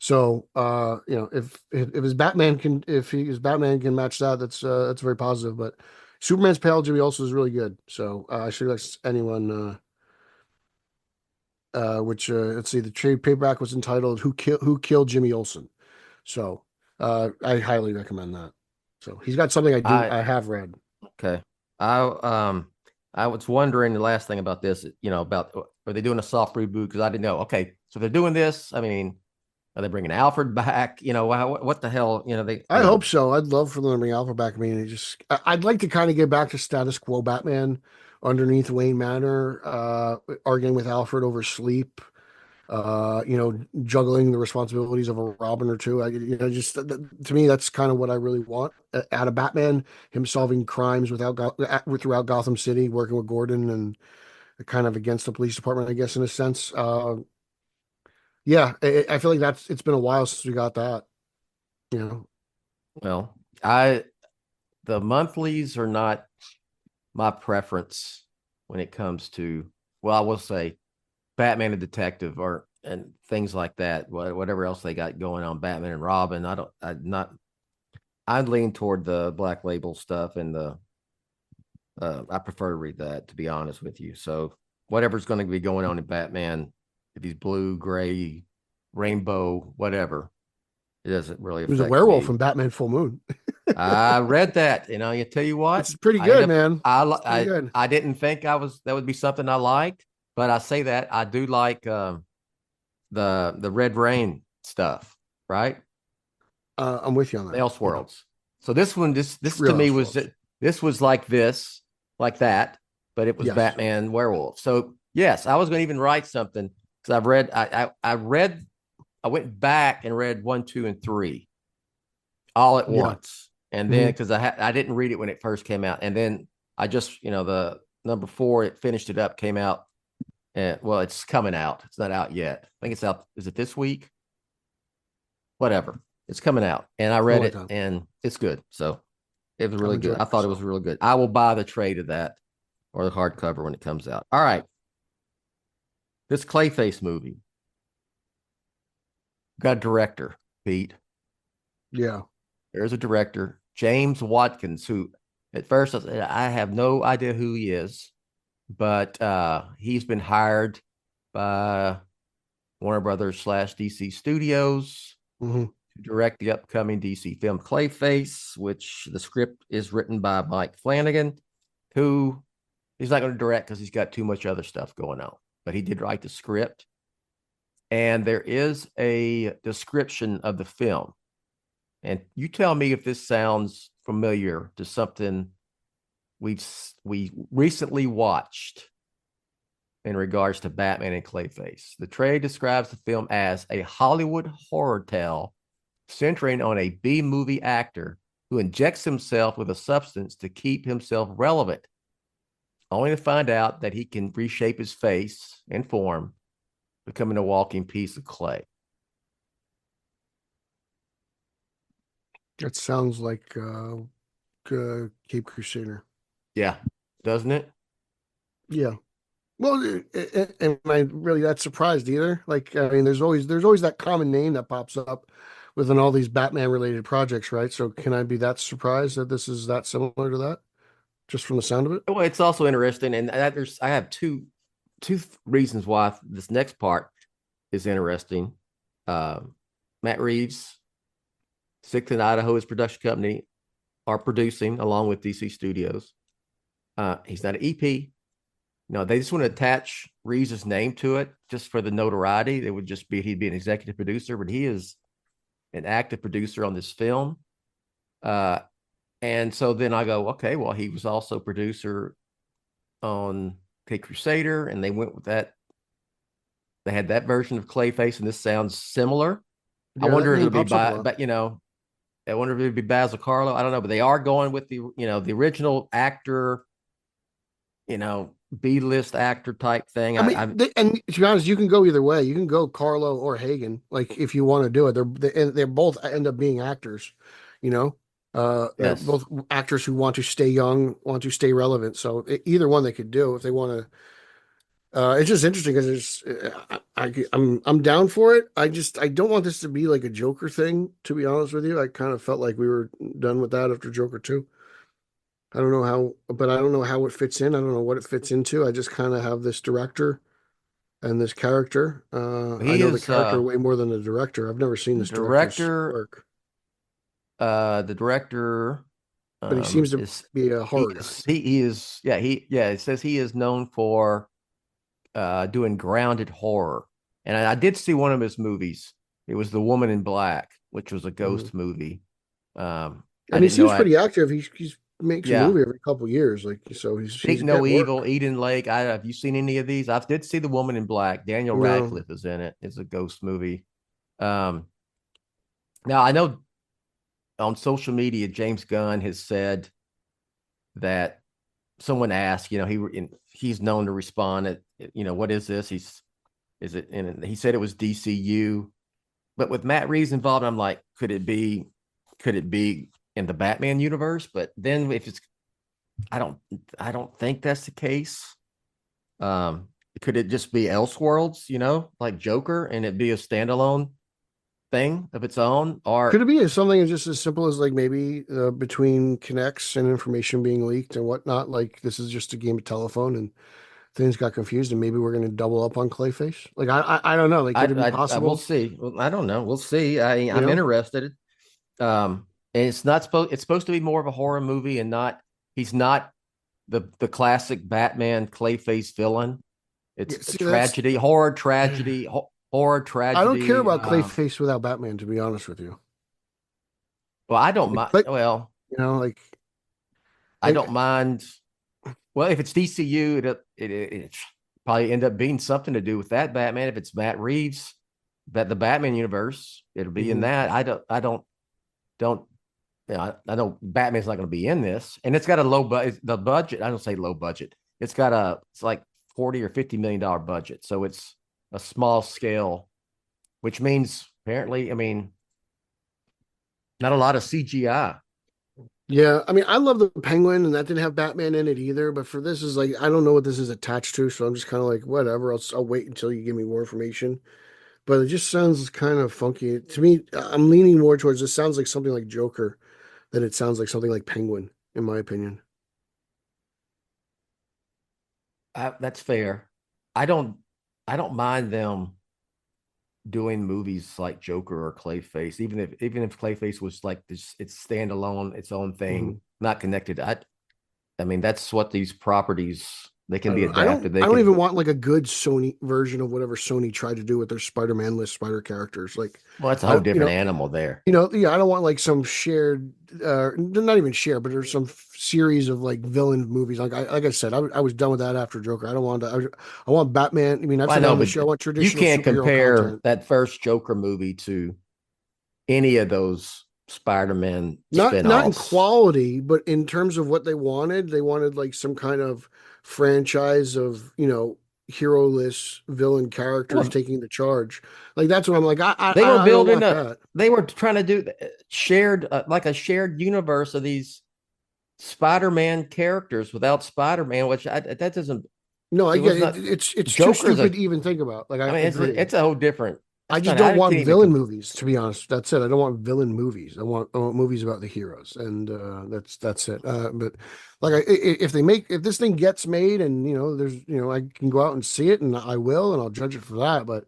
So if his Batman can match that, that's very positive. But Superman's pal Jimmy Olsen is really good. So I should let anyone. Which let's see, the trade paperback was entitled "Who Killed Jimmy Olsen." So I highly recommend that. So he's got something I I have read. Okay. I was wondering the last thing about this, about are they doing a soft reboot? Because I didn't know. Okay, so they're doing this. I mean, are they bringing Alfred back? What the hell? I hope so. I'd love for them to bring Alpha back. I mean, I'd like to kind of get back to status quo Batman underneath Wayne Manor, arguing with Alfred over sleep. Juggling the responsibilities of a Robin or two. Just to me, that's kind of what I really want out of Batman. Him solving crimes throughout Gotham City, working with Gordon and kind of against the police department, I guess, in a sense. Yeah, I feel like it's been a while since we got that. You know, Well, the monthlies are not my preference when it comes to. Well, I will say Batman and Detective and things like that. Whatever else they got going on, Batman and Robin. I'd lean toward the Black Label stuff and I prefer to read that, to be honest with you. So whatever's going to be going on in Batman, if he's blue, gray, rainbow, whatever, it doesn't really he was a affect werewolf me. in Batman Full Moon. I read that. You tell you what, It's pretty good, man. It's pretty I good. I didn't think that would be something I liked, but I say that I do like the Red Rain stuff, right? I'm with you on The that. Elseworlds. So this one, this Real to me was Elseworlds. this was like that, but it was Yes. Batman Werewolf. So yes, I was going to even write something because I went back and read 1, 2, and 3 all at Yeah. once, and then Mhm. because I didn't read it when it first came out, and then I just the number 4 it finished it up came out, and well it's coming out. It's not out yet. I think it's out. Is it this week? Whatever. It's coming out, and I read it, and it's good. So it was really good. I thought it was really good. I will buy the trade of that or the hardcover when it comes out. All right. This Clayface movie got a director, Pete. Yeah. There's a director, James Watkins, who at first I said, I have no idea who he is, but he's been hired by Warner Brothers / DC Studios Mm-hmm. to direct the upcoming DC film Clayface, which the script is written by Mike Flanagan, who he's not going to direct because he's got too much other stuff going on. But he did write the script. And there is a description of the film. And you tell me if this sounds familiar to something we recently watched. in regards to Batman and Clayface. The trade describes the film as a Hollywood horror tale centering on a B-movie actor who injects himself with a substance to keep himself relevant, only to find out that he can reshape his face and form, becoming a walking piece of clay. That sounds like Cape Crusader. Yeah, doesn't it? Yeah. Well, am I really that surprised either? Like, I mean, there's always that common name that pops up within all these Batman related projects, right? So can I be that surprised that this is that similar to that, just from the sound of it? Well, it's also interesting, and I have two reasons why this next part is interesting. Matt Reeves, Sixth and Idaho, his production company, are producing along with DC Studios. He's not an EP. No, they just want to attach Reeves' name to it just for the notoriety. It would just be he'd be an executive producer, but he is an active producer on this film. And so then I go, okay, well, he was also producer on Cape Crusader, and they went with that. They had that version of Clayface, and this sounds similar. Yeah, I wonder if that name it'll be pops up a lot. but I wonder if it'd be Basil Carlo. I don't know, but they are going with the the original actor, B-list actor type thing. I mean, and to be honest, you can go either way. You can go Carlo or Hagen, like if you want to do it. They're both end up being actors, you know. They're Yes. both actors who want to stay young, want to stay relevant. So either one they could do if they want to. It's just interesting because I'm down for it. I don't want this to be like a Joker thing. To be honest with you, I kind of felt like we were done with that after Joker 2. I don't know how, but I don't know how it fits in. I don't know what it fits into. I just kind of have this director and this character. I He know the is character way more than the director. I've never seen this director's director. work, The director but he seems to is be a horror guy. he is it says he is known for doing grounded horror. And I did see one of his movies. It was The Woman in Black, which was a ghost movie. And he seems pretty active. He makes a movie every couple years, like so. He's No Evil, work. Eden Lake. Have you seen any of these? I did see The Woman in Black. Daniel Radcliffe is in it. It's a ghost movie. Now I know on social media, James Gunn has said that someone asked, he's known to respond at, what is this? He said it was DCU, but with Matt Reeves involved, I'm like, could it be in the Batman universe? But then if it's, I don't think that's the case. Could it just be Elseworlds, like Joker, and it be a standalone thing of its own? Or could it be something just as simple as like maybe between connects and information being leaked and whatnot? Like this is just a game of telephone and things got confused, and maybe we're going to double up on Clayface. Like I don't know. Like could it be possible? We'll see. Well, I don't know. We'll see. I'm interested. And it's supposed to be more of a horror movie, and he's not the classic Batman Clayface villain. It's a tragedy, horror tragedy. Horror tragedy. I don't care about Clayface without Batman, to be honest with you. Well, I don't mind. Well, I don't mind. Well, if it's DCU, it probably end up being something to do with that Batman. If it's Matt Reeves, the Batman universe, it'll be in that. I know Batman's not going to be in this, and it's got a low budget. The budget, I don't say low budget. It's like $40 or $50 million budget, so it's a small scale, which means apparently, not a lot of CGI. Yeah, I love the Penguin, and that didn't have Batman in it either. But for this is like, I don't know what this is attached to, so I'm just kind of like, whatever. I'll wait until you give me more information. But it just sounds kind of funky to me. I'm leaning more towards this. Sounds like something like Joker, than it sounds like something like Penguin, in my opinion. That's fair. I don't mind them doing movies like Joker or Clayface, even if Clayface was like this, it's standalone, its own thing, not connected. That's what these properties They can be I don't. adapted. They I don't can. even want like a good Sony version of whatever Sony tried to do with their Spider-Man list spider characters. Like, Well, it's a I, whole different animal there. yeah, I don't want like some shared, not even shared, but there's some series of like villain movies. Like I said, I was done with that after Joker. I don't want to. I want Batman. I mean, I've I said that know, on the but show. I want you traditional can't superhero compare content. that first Joker movie to any of those Spider-Man Not in spin-offs. quality, but in terms of what they wanted like some kind of franchise of, hero-less villain characters Well, taking the charge. Like that's what I'm like. they were I don't building want a. that. They were trying to do shared, like a shared universe of these Spider-Man characters without Spider-Man, which that doesn't. No, I It get was it. not. It's too Joker's stupid a. to even think about. Like I I mean, agree. it's a whole different. I That's just not. don't I want can't even. villain movies, to be honest. That's it. I don't want villain movies. I want movies about the heroes, and that's it. But like, if this thing gets made, and there's I can go out and see it, and I will, and I'll judge it for that. But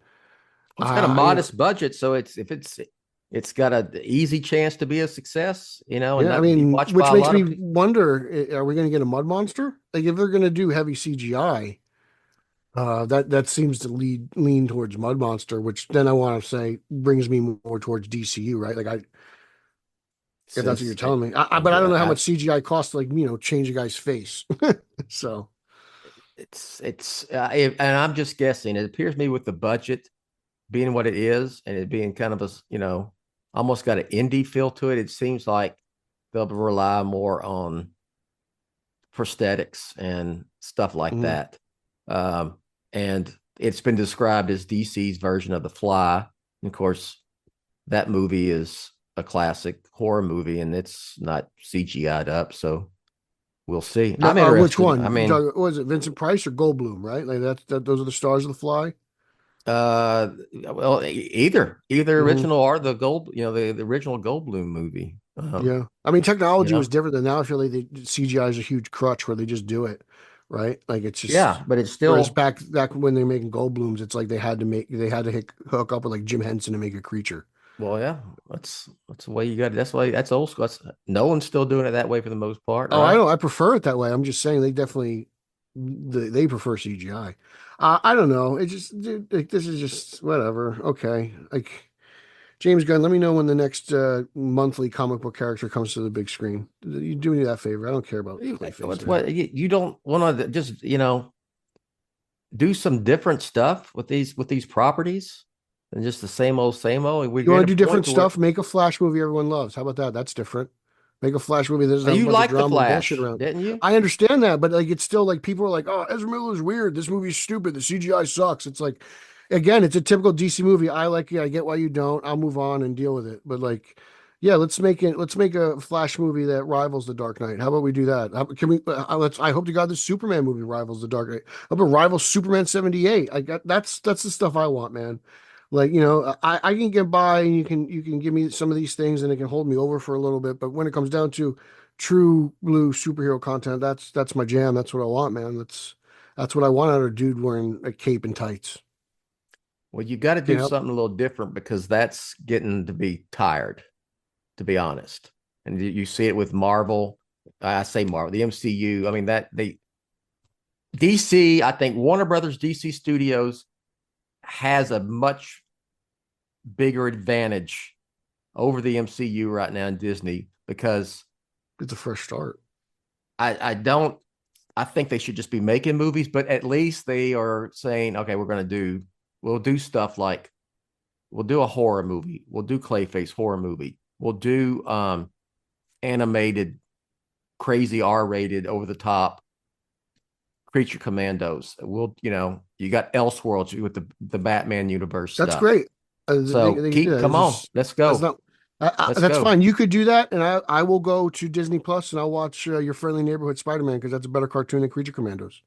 It's got a I modest budget, so it's got an easy chance to be a success, and yeah, I not be mean, watched by which a makes lot me of people. wonder: are we going to get a mud monster? Like, if they're going to do heavy CGI, that seems to lean towards mud monster, which then I want to say brings me more towards DCU, right? Like if that's what you're telling me. But I don't know how much CGI costs, like, change a guy's face. So, And I'm just guessing. It appears to me with the budget being what it is, and it being kind of a almost got an indie feel to it. It seems like they'll rely more on prosthetics and stuff like mhm. that. And it's been described as DC's version of The Fly. And of course, that movie is a classic horror movie, and it's not CGI'd up. So we'll see. I'm Which interested. one? I mean, Was it Vincent Price or Goldblum, right? Like those are the stars of The Fly. well, either Hmm. original or the gold, the original Goldblum movie. Yeah. I mean, You technology was know, different than now. I feel like CGI is a huge crutch where they just do it, right? Like it's yeah, just, but it's whereas still back when they're making Goldblums, it's like they had to hook up with like Jim Henson to make a creature. well, yeah. That's the way you got it. That's old school. No one's still doing it that way for the most part, Oh, I right? don't. I prefer it that way. I'm just saying they definitely they prefer CGI. I don't know. It just dude, like, this is just whatever. Okay, like James Gunn. Let me know when the next monthly comic book character comes to the big screen. You do me that favor. I don't care about CLAYFACE, What's man. what you don't want to just do some different stuff with these properties and just the same old same old. We You get want a to do point different to where stuff? Make a Flash movie everyone loves. How about that? That's different. Make a Flash movie that doesn't have a you bunch of like the drama and bullshit Flash, around. didn't you? I understand that, but like it's still like people are like, "Oh, Ezra Miller's weird. This movie's stupid. The CGI sucks." It's like, again, it's a typical DC movie. I like it. I get why you don't. I'll move on and deal with it. But like, yeah, let's make it. Let's make a Flash movie that rivals The Dark Knight. How about we do that? Can we? Let's. I hope to God the Superman movie rivals The Dark Knight. How about rivals Superman 78? I got that's the stuff I want, man. Like, I can get by and you can give me some of these things and it can hold me over for a little bit. But when it comes down to true blue superhero content, that's my jam. That's what I want, man. That's what I want out of a dude wearing a cape and tights. Well, you got to You do know? something a little different because that's getting to be tired, to be honest. And you see it with Marvel. I say Marvel, the MCU. I mean that they DC. I think Warner Brothers DC Studios has a much bigger advantage over the MCU right now in Disney because It's a fresh start. I don't I think they should just be making movies, but at least they are saying, okay, we'll do stuff like we'll do a horror movie, we'll do CLAYFACE horror movie, we'll do animated, crazy R-rated, over the top creature commandos. You got Elseworlds with the Batman universe That's stuff. great. So come on, let's that's go. not Let's that's go. fine. You could do that, and I will go to Disney Plus and I'll watch Your Friendly Neighborhood Spider-Man because that's a better cartoon than Creature Commandos.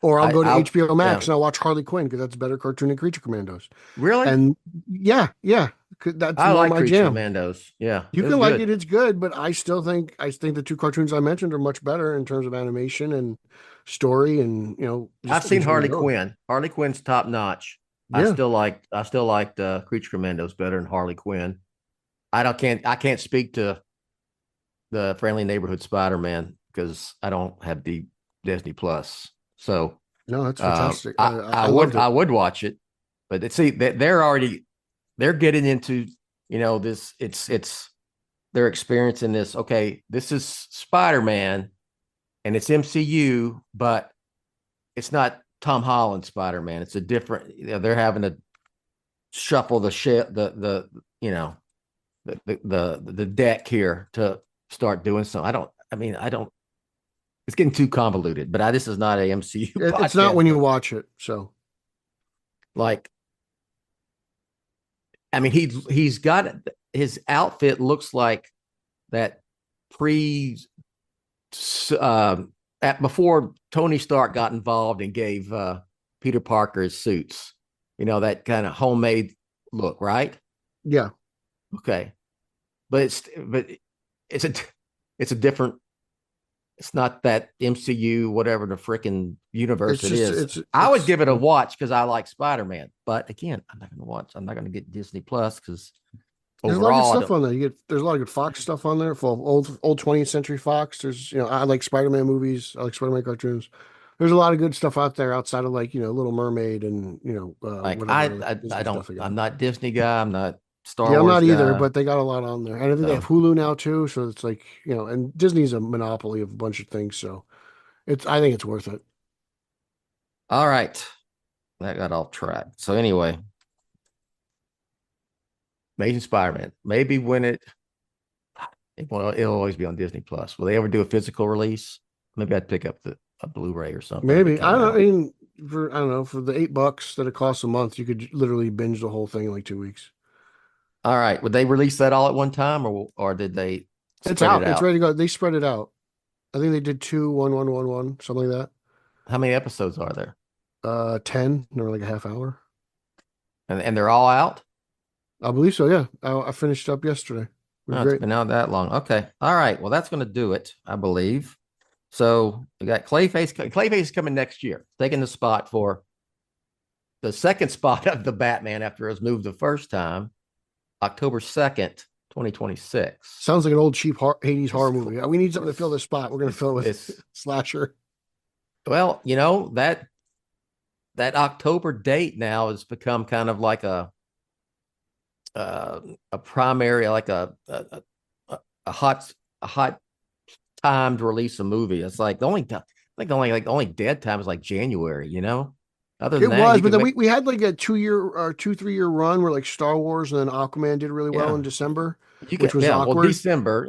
Or I'll go to HBO Max Yeah. and I'll watch Harley Quinn because that's a better cartoon than Creature Commandos. Really? And yeah, that's I more like my Creature jam. Commandos. Yeah, You it was can like good. it, it's good, but I think the two cartoons I mentioned are much better in terms of animation and story and I've just seen Harley enjoyability. Quinn. Harley Quinn's top notch. Yeah. I still liked Creature Commandos better than Harley Quinn. I can't speak to the Friendly Neighborhood Spider-Man because I don't have Disney Plus. So No, that's fantastic. I loved it. I would watch it, but see that they're getting into, this, they're experiencing this. Okay, this is Spider-Man and it's MCU, but it's not Tom Holland Spider-Man. It's a different, they're having to shuffle the deck here to start doing something. I don't, it's getting too convoluted, but this is not a MCU It's not when you watch it. So like, I mean, he's got, his outfit looks like that before Tony Stark got involved and gave Peter Parker his suits, that kind of homemade look, right? yeah, Okay. But it's a different, it's not that MCU, whatever the freaking universe I would give it a watch because I like Spider-Man. But again, I'm not going to watch. I'm not going to get Disney Plus because there's a lot of good stuff on there. There's a lot of good Fox stuff on there for old 20th Century Fox. There's, I like Spider-Man movies. I like Spider-Man cartoons. There's a lot of good stuff out there outside of like, Little Mermaid and, like whatever. I'm not Disney guy. I'm not Star Wars. I'm not either, guy. but they got a lot on there. And I think they have Hulu now too. So it's like, and Disney's a monopoly of a bunch of things. So I think it's worth it. All right. That got off track. So anyway, Amazing Spider-Man. Maybe when it'll always be on Disney Plus. Will they ever do a physical release? Maybe I'd pick up a Blu-ray or something. Maybe. I don't know, for the $8 that it costs a month, you could literally binge the whole thing in like 2 weeks. All right. Would they release that all at one time, or did they? It's out. It's ready to go. They spread it out. I think they did 2, 1, 1, 1, 1, something like that. How many episodes are there? 10. They're like a half hour. And they're all out? I believe so. Yeah. I finished up yesterday. It's been out that long. Okay. All right. Well, that's going to do it, I believe. So we got CLAYFACE. CLAYFACE is coming next year, taking the spot for the second spot of the Batman after it was moved the first time, October 2nd, 2026. Sounds like an old cheap 80s horror movie. We need something to fill this spot. We're going to fill it with slasher. Well, that October date now has become kind of like a primary, like a hot time to release a movie. It's like the only dead time is like January, Other than that, but then we had like a 3 year run where like Star Wars and then Aquaman did really well in December, which was awkward. Well, December,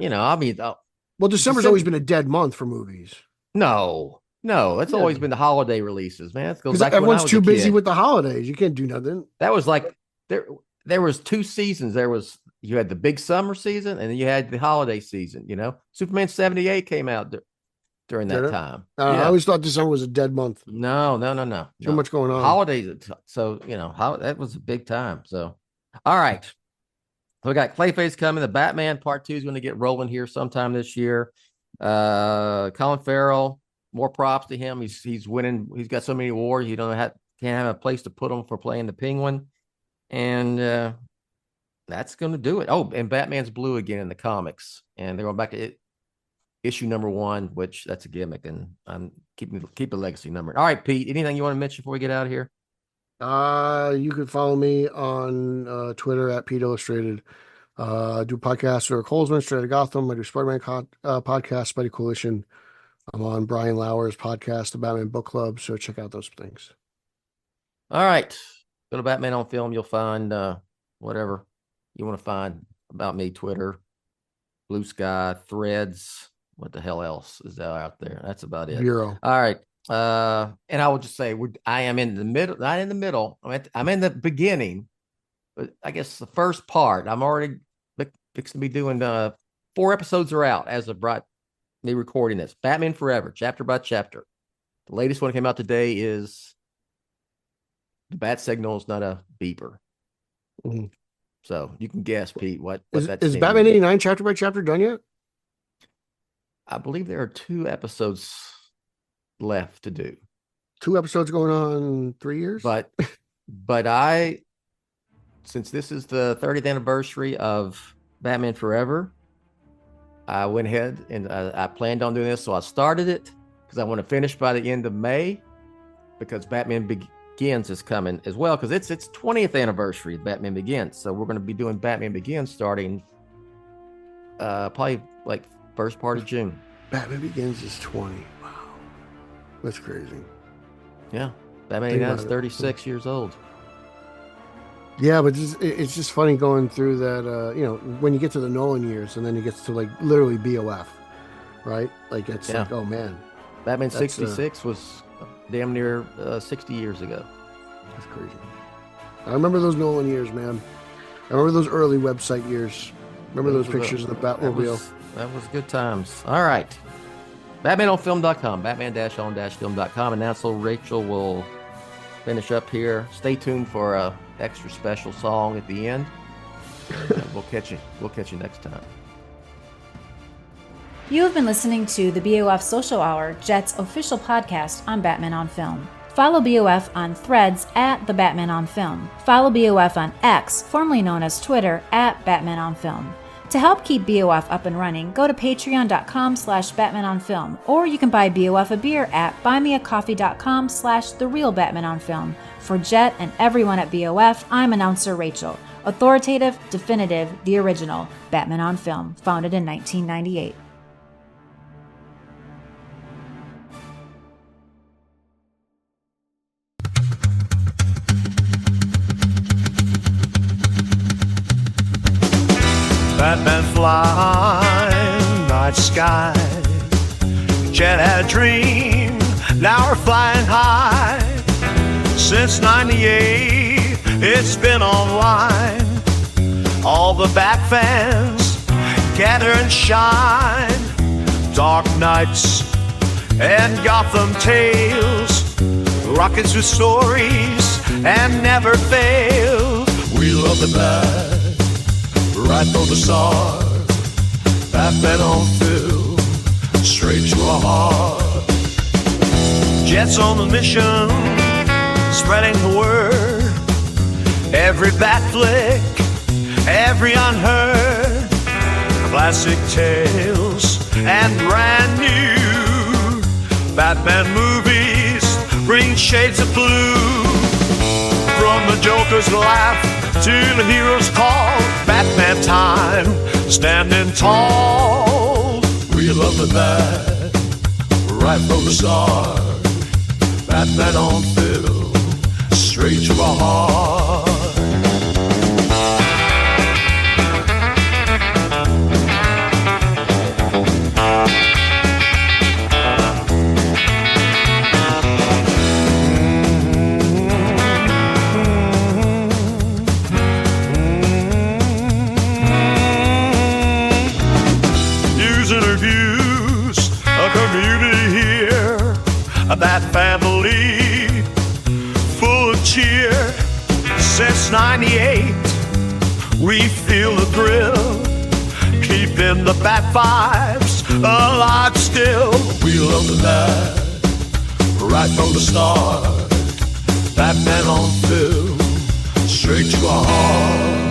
December's always been a dead month for movies. No, it's always been the holiday releases, man. Because everyone's too busy with the holidays. You can't do nothing. That was like there was 2 seasons. You had the big summer season and then you had the holiday season, Superman 78 came out during that time. I always thought December was a dead month. No. Too much going on. Holidays. So, that was a big time. So, all right. We got CLAYFACE coming. The Batman Part 2 is going to get rolling here sometime this year. Colin Farrell, more props to him. He's winning. He's got so many awards. You can't have a place to put him for playing the Penguin. And that's going to do it. Oh, and Batman's blue again in the comics. And they're going back to issue number 1, which that's a gimmick. And I'm keep the legacy number. All right, Pete, anything you want to mention before we get out of here? You can follow me on Twitter at Pete Illustrated. I do podcasts for Colesman, Straight Outta Gotham. I do Spider-Man podcast, Spidey Coalition. I'm on Brian Lauer's podcast, the Batman Book Club. So check out those things. All right. Go to Batman on Film. You'll find whatever you want to find about me. Twitter, Blue Sky, Threads. What the hell else is out there? That's about it. Bureau. All right. And I will just say I am in the middle, not in the middle. I'm in the beginning, but I guess the first part. I'm already fixing to be doing 4 episodes are out as of me recording this. Batman Forever, chapter by chapter. The latest one that came out today is the bat signal is not a beeper. Mm-hmm. So you can guess, Pete, what is that's Batman 89 chapter by chapter done yet? I believe there are 2 episodes left to do. 2 episodes going on 3 years? But since this is the 30th anniversary of Batman Forever, I went ahead and I planned on doing this. So I started it because I want to finish by the end of May, because Batman Begins is coming as well, because it's 20th anniversary of Batman Begins. So we're going to be doing Batman Begins starting probably like first part of June. Batman Begins is 20. Wow. That's crazy. Yeah. Batman is 36 years old. Yeah, but it's just funny going through that, you know, when you get to the Nolan years and then you get to like literally BOF, right? Like it's like, oh man. Batman 66 was damn near 60 years ago. That's crazy. I remember those Nolan years, man. I remember those early website years. Remember those pictures of the Batmobile. That was good times. All right. BatmanOnFilm.com, Batman-on-film.com. And now so Rachel will finish up here. Stay tuned for a extra special song at the end. We'll catch you next time. You have been listening to the BOF Social Hour, Jett's official podcast on Batman on Film. Follow BOF on Threads at The Batman on Film. Follow BOF on X, formerly known as Twitter, at Batman on Film. To help keep BOF up and running, go to patreon.com/BatmanOnFilm, or you can buy BOF a beer at buymeacoffee.com/TheRealBatmanOnFilm. For Jett and everyone at BOF, I'm announcer Rachel. Authoritative, definitive, the original, Batman on Film, founded in 1998. Batman flying night sky. Jett had a dream, now we're flying high. Since 98, it's been online. All the Bat fans gather and shine. Dark nights and Gotham tales, rockets with stories and never fail. We love the Bat. Right from the start, Batman on film, straight to our heart. Jett's on the mission, spreading the word. Every bat flick, every unheard, classic tales and brand new Batman movies bring shades of blue. From the Joker's laugh to the hero's call, Batman time, standing tall. We love the Bat, right from the start. Batman on film, straight to our heart. That family full of cheer. Since 98 we feel the thrill, keeping the Bat vibes alive still. We love the Bat right from the start. Batman on film, straight to our heart.